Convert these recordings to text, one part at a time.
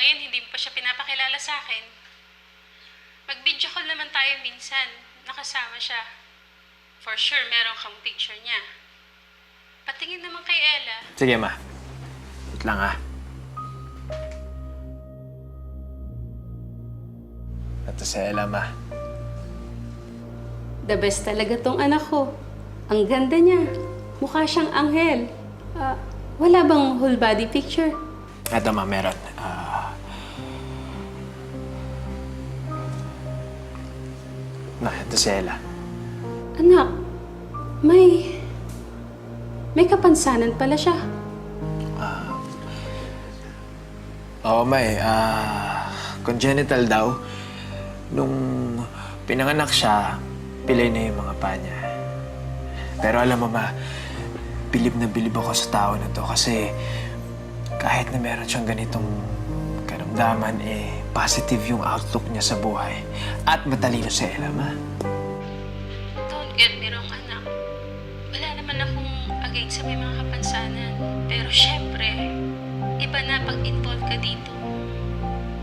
ngayon hindi mo pa siya pinapakilala sa akin. Mag-video call naman tayo minsan. Nakasama siya. For sure, meron kang picture niya. Patingin naman kay Ella. Sige, ma. Wait lang, ha. Ito si Ella, ma. The best talaga tong anak ko. Ang ganda niya. Mukha siyang anghel. Wala bang whole body picture? Ito, ma, meron. Ito si Ella. Anak, may kapansanan pala siya. Oo, ma, congenital daw. Nung pinanganak siya, pilay na yung mga paa niya. Pero alam mo, ma, bilib na bilib ako sa tao na to kasi kahit na meron siyang ganitong karamdaman, positive yung outlook niya sa buhay. At matalino si Ella, ma. Don't get me wrong, anak. Wala naman akong against sa may mga kapansanan. Pero syempre, iba na pag involved ka dito.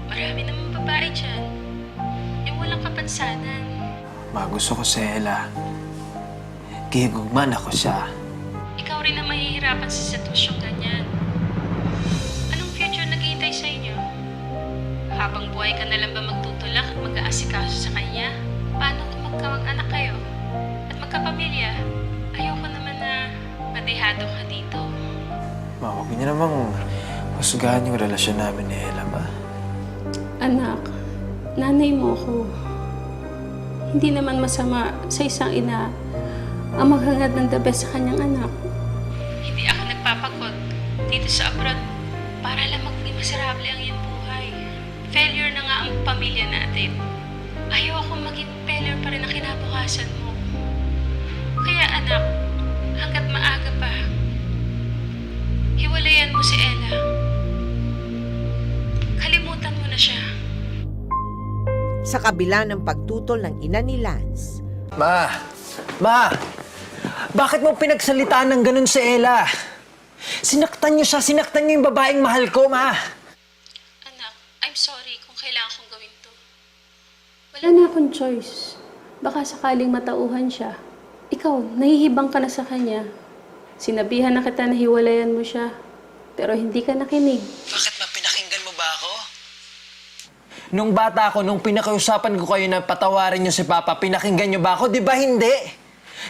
Marami namang babae dyan. Yung walang kapansanan. Ma, gusto ko si Ella. Gigugman ako siya. Ikaw rin ang mahihirapan sa sitwasyong ganyan. Anong future naghihintay sa inyo? Habang buhay ka na lang ba magtutulak at mag-aasikaso sa kanya? Paano kung magkamag-anak kayo? At magkapamilya? Ayoko naman na madehado ka dito. Ma, huwag niyo namang husgahan yung relasyon namin ni Ella, ma. Anak, nanay mo ko. Hindi naman masama sa isang ina ang maghangad ng the best sa kanyang anak. Hindi ako nagpapagod dito sa abroad para lang maging miserable ang iyong buhay. Failure na nga ang pamilya natin. Ayoko maging failure pa rin ang kinabukasan mo. Kaya anak, hanggat maaga pa, hiwalayan mo si Ella. Kalimutan mo na siya. Sa kabila ng pagtutol ng ina ni Lance. Ma! Ma! Bakit mo pinagsalitaan ng ganun si Ella? Sinaktan niyo siya, sinaktan niyo yung babaeng mahal ko, ma! Anak, I'm sorry kung kailangan kong gawin to. Wala na akong choice. Baka sakaling matauhan siya. Ikaw, nahihibang ka na sa kanya. Sinabihan na kita na hiwalayan mo siya. Pero hindi ka nakinig. Bakit ma, pinakinggan mo ba ako? Nung bata ako, nung pinakiusapan ko kayo na patawarin niyo si Papa, pinakinggan niyo ba ako? Di ba hindi?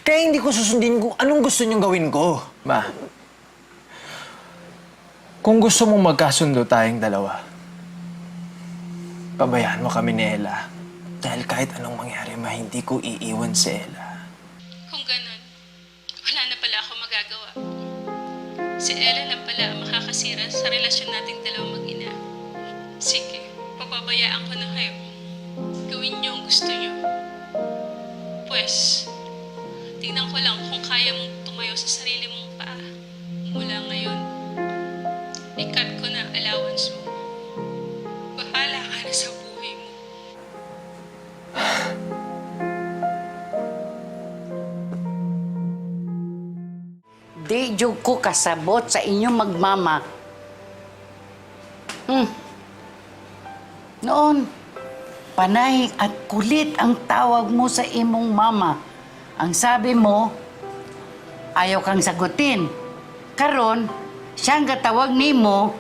Kaya hindi ko susundin kung anong gusto niyong gawin ko. Ma, kung gusto mong magkasundo tayong dalawa, pabayaan mo kami ni Ella. Dahil kahit anong mangyari, ma, hindi ko iiwan si Ella. Kung ganun, wala na pala ako magagawa. Si Ella lang pala ang makakasira sa relasyon nating dalawang mag-ina. Sige, papabayaan ko na kayo. Gawin niyo ang gusto niyo. Pues, tingnan ko lang kung kaya mong tumayo sa sarili mong paa. Mula ngayon, i-cut ko na ang allowance mo. Bahala ka na sa buhay mo. Di jud ko kasabot sa inyong magmama. Noon, panay at kulit ang tawag mo sa imong mama. Ang sabi mo, ayaw kang sagutin. Karon, siyang gatawag nimo,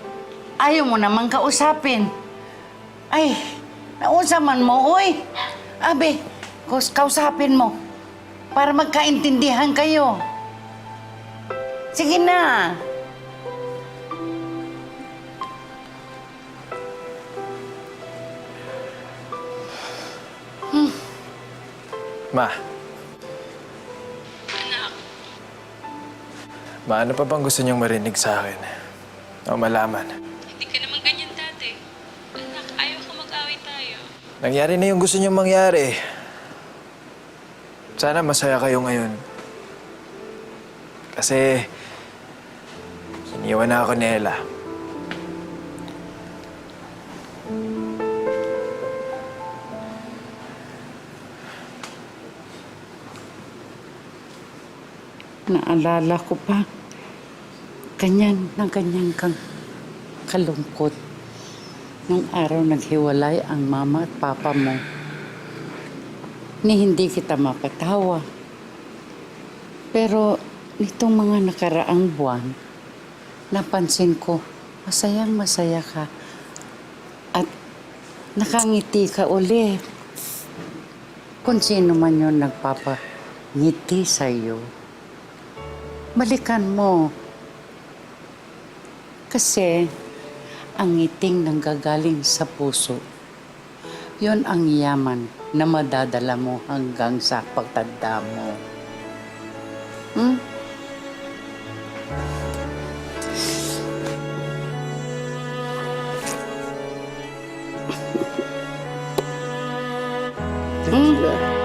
ayaw mo namang kausapin. Ay, naunsa man mo, oy. Abe, kausapin mo para magkaintindihan kayo. Sige na. Ma. Anak, Ma, ano pa bang gusto niyong marinig sa akin? O malaman? hindi ka naman ganyan dati. Anak, ayaw ko mag-away tayo. Nangyari na yung gusto niyong mangyari. Sana masaya kayo ngayon. Kasi, iniwan na ako ni Ella. Naalala ko pa, ganyan kang kalungkot. nung araw naghiwalay ang mama at papa mo, ni hindi kita mapatawa. Pero nitong mga nakaraang buwan, napansin ko, masayang masaya ka at nakangiti ka ulit. Kung sino man yun nagpapangiti sa'yo, balikan mo. Kasi ang ngiting nanggagaling sa puso, yun ang yaman na madadala mo hanggang sa pagtanda mo. Hmm? Thank you.